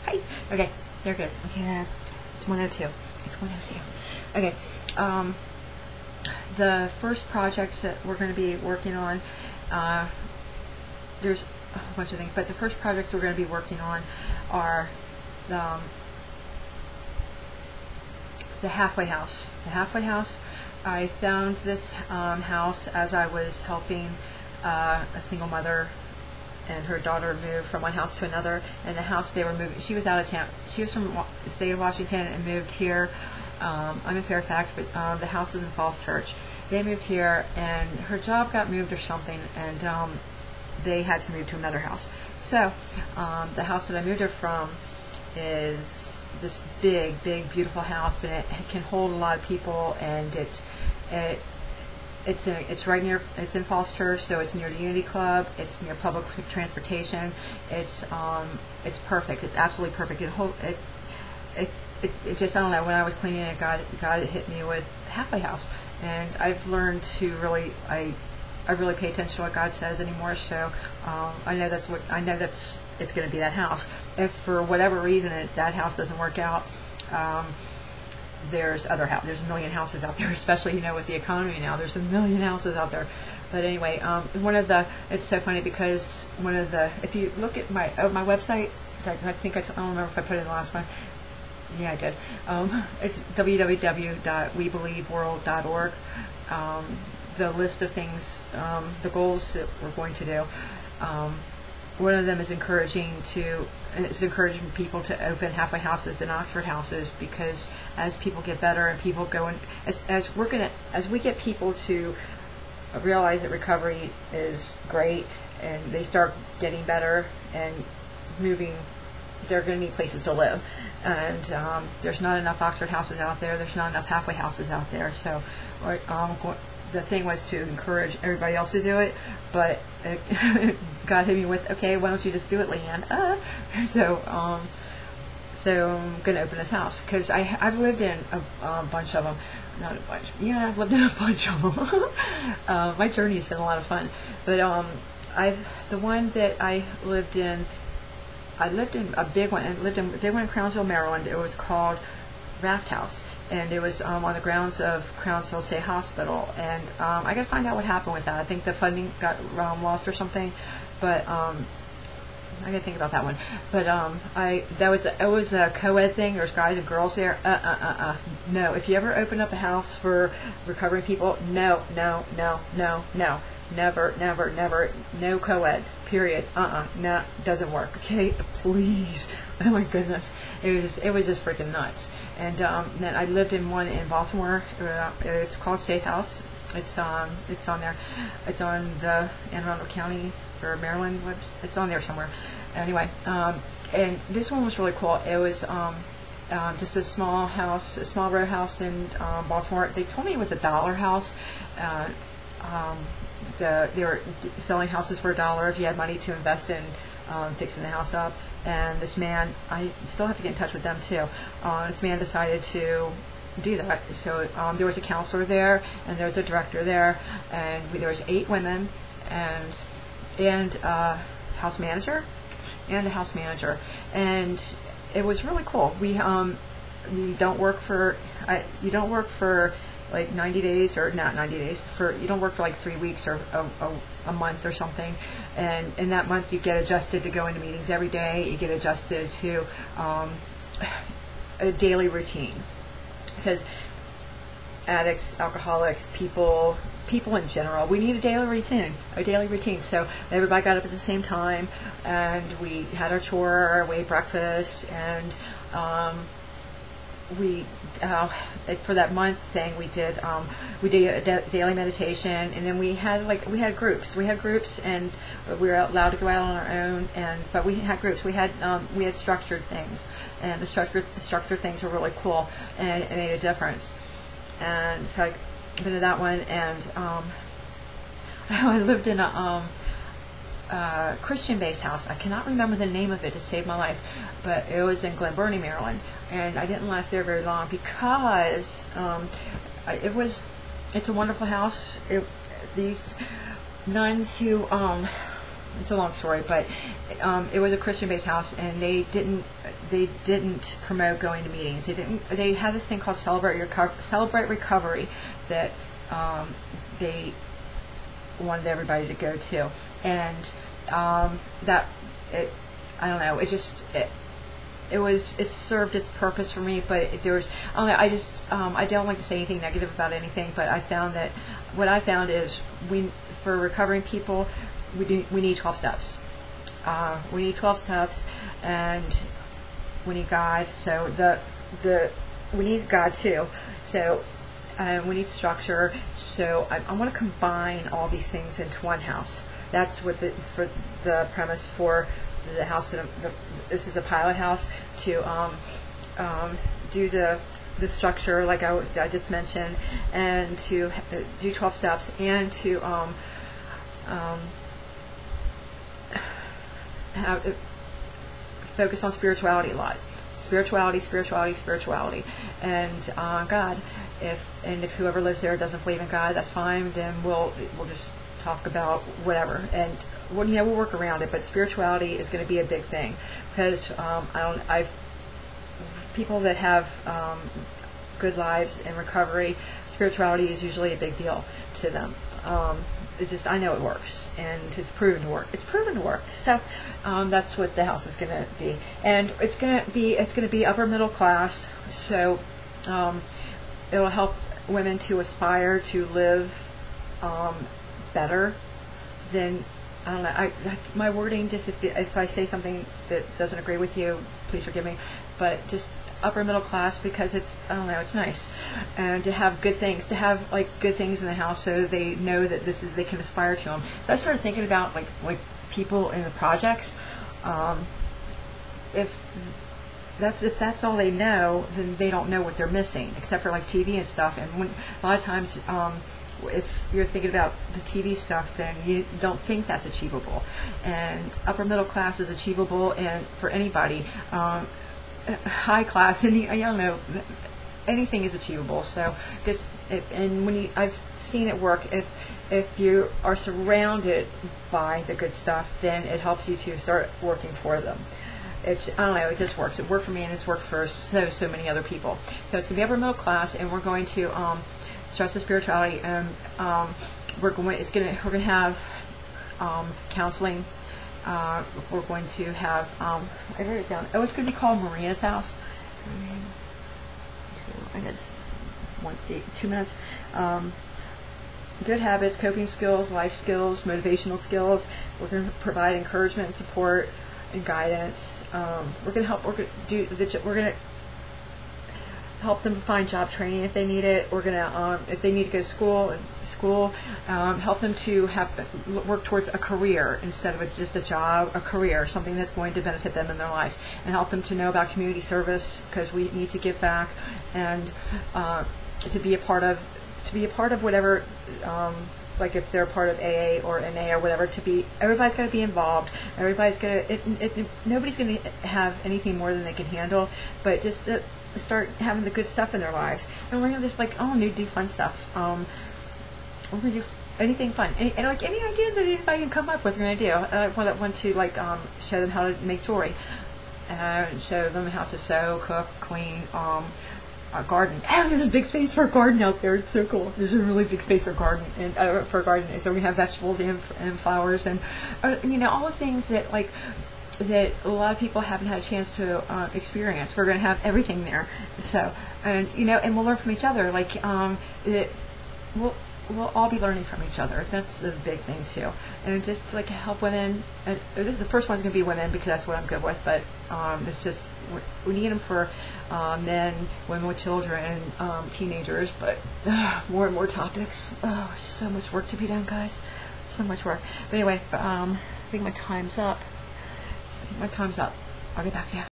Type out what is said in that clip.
Hi. Okay, there it goes. Okay, it's 102. It's 102. Okay. The first projects that we're going to be working on, there's a whole bunch of things, but the first projects we're going to be working on are the halfway house. The halfway house. I found this house as I was helping a single mother and her daughter moved from one house to another, and the house they were moving, she was out of town. She was from the state of Washington and moved here. I'm in Fairfax, but the house is in Falls Church. They moved here, and her job got moved or something, and they had to move to another house. So the house that I moved her from is this big, big, beautiful house, and it can hold a lot of people, and it's right near, it's in Falls Church, so it's near the Unity Club, it's near public transportation, it's perfect, it's absolutely perfect. It just, I don't know, when I was cleaning it, God hit me with halfway house, and I've learned to really, I really pay attention to what God says anymore, so I know it's going to be that house. If for whatever reason that house doesn't work out, there's a million houses out there, especially, with the economy now, there's a million houses out there. But anyway, it's so funny because if you look at my website, I don't remember if I put it in the last one. Yeah, I did. It's www.webelieveworld.org. The list of things, the goals that we're going to do. One of them is encouraging people to open halfway houses and Oxford houses, because as people get better and people go in, as we get people to realize that recovery is great and they start getting better and moving, they're going to need places to live, and there's not enough Oxford houses out there. There's not enough halfway houses out there. So the thing was to encourage everybody else to do it, but God hit me with, okay, why don't you just do it, Leanne? So I'm going to open this house, because I've lived in a bunch of them. Not a bunch. Yeah, I've lived in a bunch of them. My journey's been a lot of fun. But the one that I lived in a big one, and lived in a big one in Crownsville, Maryland. It was called Raft House, and it was on the grounds of Crownsville State Hospital. And I got to find out what happened with that. I think the funding got lost or something, but I got to think about that one. But it was a co-ed thing. There's guys and girls there. No. If you ever open up a house for recovering people, no. Never, no co-ed, period. No, doesn't work. Okay, please. Oh my goodness, it was just freaking nuts. And then I lived in one in Baltimore. It's called Safe House. It's on there. It's on the Anne Arundel County or Maryland website. It's on there somewhere. Anyway, and this one was really cool. It was just a small row house in Baltimore. They told me it was $1 house. They were selling houses for $1 if you had money to invest in fixing the house up. And this man, I still have to get in touch with them too. This man decided to do that. So there was a counselor there, and there was a director there, and there was 8 women, and a house manager, and it was really cool. You don't work for like 90 days, or not 90 days, you don't work for like 3 weeks or a month or something, and in that month you get adjusted to go into meetings every day. You get adjusted to a daily routine, because addicts, alcoholics, people in general, we need a daily routine. So everybody got up at the same time, and we had our chore, we ate breakfast, and for that month thing, we did a daily meditation, and then we had groups, and we were allowed to go out on our own, but we had groups. We had structured things, and the structured things were really cool, and it made a difference. And so I've been to that one, and I lived in a Christian-based house. I cannot remember the name of it to save my life, but it was in Glen Burnie, Maryland, and I didn't last there very long because it's a wonderful house. These nuns who it's a long story, but it was a Christian-based house, and they didn't promote going to meetings. They had this thing called Celebrate Recovery that they wanted everybody to go to, and I don't know, it served its purpose for me, but there was, I don't like to say anything negative about anything, but what I found is for recovering people, we need 12 steps. We need 12 steps, and we need God. So we need God too. So we need structure. So I want to combine all these things into one house. That's what for the premise for the house that this is a pilot house, to do the structure like I just mentioned, and to do 12 steps, and to focus on spirituality a lot. Spirituality, and God. If whoever lives there doesn't believe in God, that's fine. Then we'll just talk about whatever, and we'll work around it. But spirituality is going to be a big thing, because people that have good lives in recovery, spirituality is usually a big deal to them. I know it works, and it's proven to work. So that's what the house is going to be, and it's going to be upper middle class. So it'll help women to aspire to live better than, I don't know, my wording, just if I say something that doesn't agree with you, please forgive me, but just upper middle class, because it's nice, and to have good things, in the house, so they know that they can aspire to them. So I started thinking about like people in the projects. If that's all they know, then they don't know what they're missing, except for like TV and stuff. And a lot of times, if you're thinking about the TV stuff, then you don't think that's achievable. And upper middle class is achievable, and for anybody. High class, and I don't know, anything is achievable. So I've seen it work. If you are surrounded by the good stuff, then it helps you to start working for them. I don't know, it just works. It worked for me, and it's worked for so many other people. So it's going to be upper middle class, and we're going to stress the spirituality, and we're going to have counseling. We're going to have, I wrote it down. Oh, it's going to be called Maria's House. I guess 2 minutes. Good habits, coping skills, life skills, motivational skills. We're going to provide encouragement and support and guidance. We're going to help them find job training if they need it. We're going to, if they need to go to school, help them to work towards a career instead of just a job, a career, something that's going to benefit them in their lives, and help them to know about community service, because we need to give back, and to be a part of whatever, like if they're part of AA or NA or whatever, everybody's got to be involved. Everybody's nobody's going to have anything more than they can handle, but just to start having the good stuff in their lives. And we're going to just do fun stuff. We're going to do anything fun. Any ideas that anybody can come up with, we're going to do. I want to show them how to make jewelry, show them how to sew, cook, clean, a garden. There's a big space for a garden out there. It's so cool. There's a really big space for a garden, so we have vegetables and flowers, and all the things that that a lot of people haven't had a chance to experience. We're going to have everything there. So, and we'll learn from each other. We'll all be learning from each other. That's the big thing too. And just help women. And this is the first one's going to be women, because that's what I'm good with. But it's just we need them for men, women with children, teenagers. But more and more topics. Oh, so much work to be done, guys. So much work. But anyway, I think my time's up. I'll get back to you.